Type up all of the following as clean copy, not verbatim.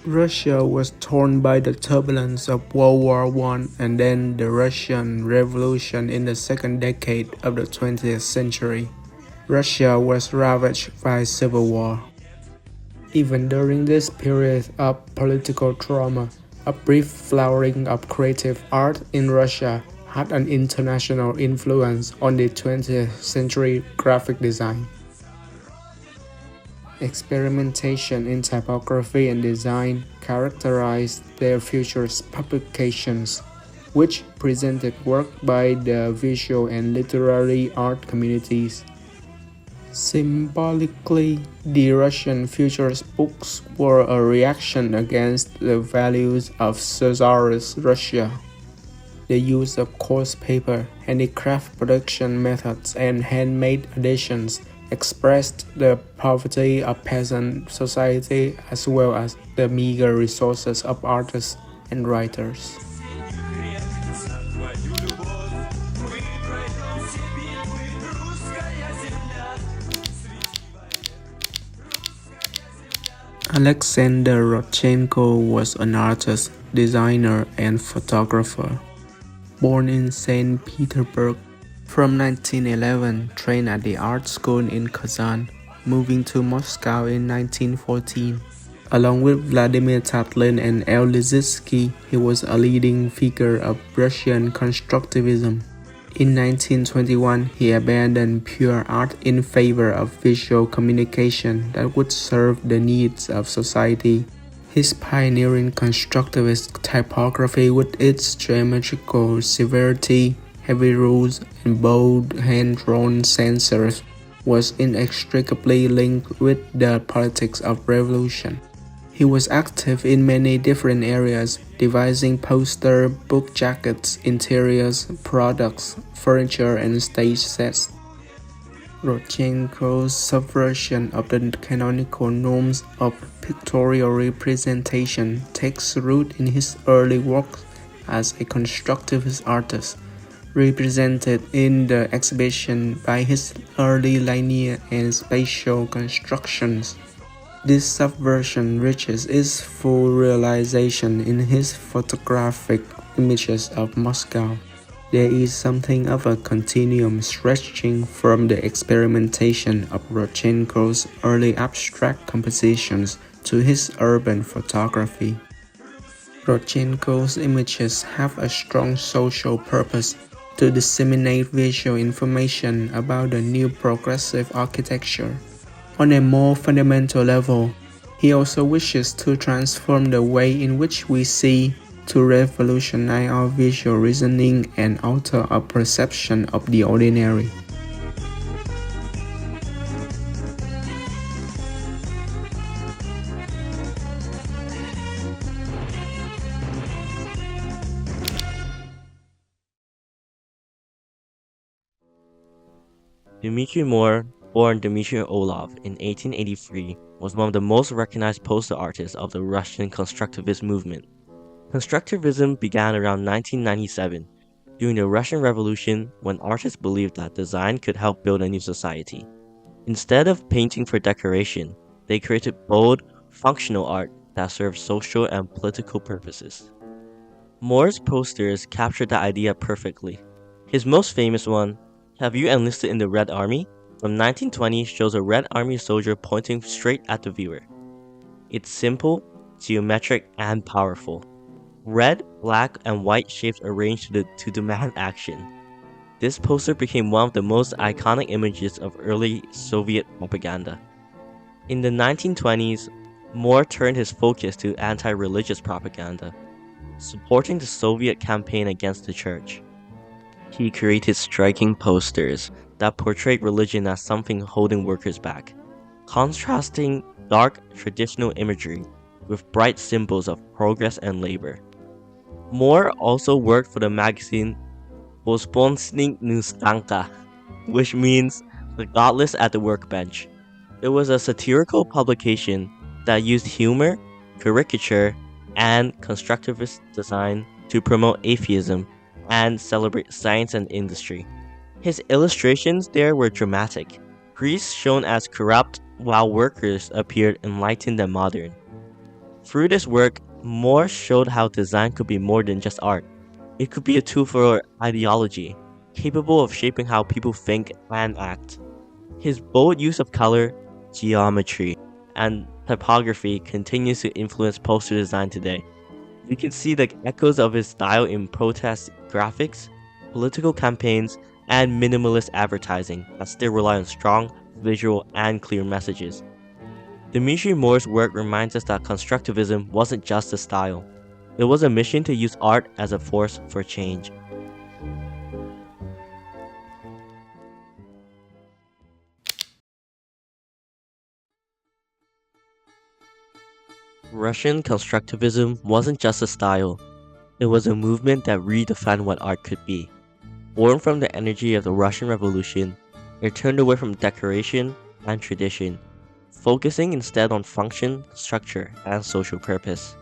Russia was torn by the turbulence of World War I and then the Russian Revolution in the second decade of the 20th century. Russia was ravaged by civil war. Even during this period of political trauma, a brief flowering of creative art in Russia had an international influence on the 20th century graphic design. Experimentation in typography and design characterized their future publications, which presented work by the visual and literary art communities. Symbolically, the Russian Futurist books were a reaction against the values of Czarist Russia. The use of coarse paper, handicraft production methods, and handmade editions expressed the poverty of peasant society as well as the meager resources of artists and writers. Alexander Rodchenko was an artist, designer, and photographer. Born in St. Petersburg, from 1911, trained at the art school in Kazan, moving to Moscow in 1914. Along with Vladimir Tatlin and L. Lissitzky, he was a leading figure of Russian Constructivism. In 1921, he abandoned pure art in favor of visual communication that would serve the needs of society. His pioneering constructivist typography with its geometrical severity, heavy rules, and bold hand-drawn sans serifs was inextricably linked with the politics of revolution. He was active in many different areas, devising poster, book jackets, interiors, products, furniture, and stage sets. Rodchenko's subversion of the canonical norms of pictorial representation takes root in his early work as a constructivist artist, represented in the exhibition by his early linear and spatial constructions. This subversion reaches its full realization in his photographic images of Moscow. There is something of a continuum stretching from the experimentation of Rodchenko's early abstract compositions to his urban photography. Rodchenko's images have a strong social purpose to disseminate visual information about the new progressive architecture. On a more fundamental level, he also wishes to transform the way in which we see, to revolutionize our visual reasoning and alter our perception of the ordinary. Dmitry Moore, born Dmitry Orlov in 1883, was one of the most recognized poster artists of the Russian Constructivist movement. Constructivism began around 1997, during the Russian Revolution, when artists believed that design could help build a new society. Instead of painting for decoration, they created bold, functional art that served social and political purposes. Moore's posters captured that idea perfectly. His most famous one, Have You Enlisted in the Red Army? From 1920 shows a Red Army soldier pointing straight at the viewer. It's simple, geometric, and powerful. Red, black, and white shapes arranged to demand action. This poster became one of the most iconic images of early Soviet propaganda. In the 1920s, Moore turned his focus to anti-religious propaganda, supporting the Soviet campaign against the church. He created striking posters that portrayed religion as something holding workers back, contrasting dark traditional imagery with bright symbols of progress and labor. Moore also worked for the magazine Vosbonsnik Nustanka, which means the godless at the workbench. It was a satirical publication that used humor, caricature, and constructivist design to promote atheism and celebrate science and industry. His illustrations there were dramatic, priests shown as corrupt while workers appeared enlightened and modern. Through this work, Moore showed how design could be more than just art. It could be a tool for ideology, capable of shaping how people think and act. His bold use of color, geometry, and typography continues to influence poster design today. You can see the echoes of his style in protest graphics, political campaigns, and minimalist advertising that still rely on strong, visual, and clear messages. Dimitri Moore's work reminds us that constructivism wasn't just a style. It was a mission to use art as a force for change. Russian constructivism wasn't just a style, it was a movement that redefined what art could be. Born from the energy of the Russian Revolution, it turned away from decoration and tradition, focusing instead on function, structure, and social purpose.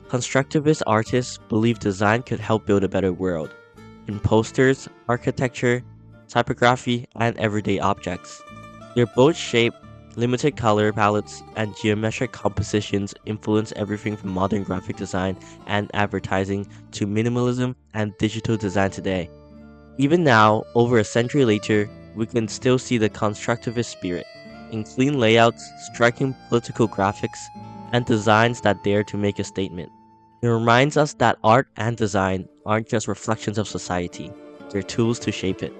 Constructivist artists believed design could help build a better world, in posters, architecture, typography, and everyday objects. Their bold shape, limited color palettes, and geometric compositions influence everything from modern graphic design and advertising to minimalism and digital design today. Even now, over a century later, we can still see the constructivist spirit in clean layouts, striking political graphics, and designs that dare to make a statement. It reminds us that art and design aren't just reflections of society, they're tools to shape it.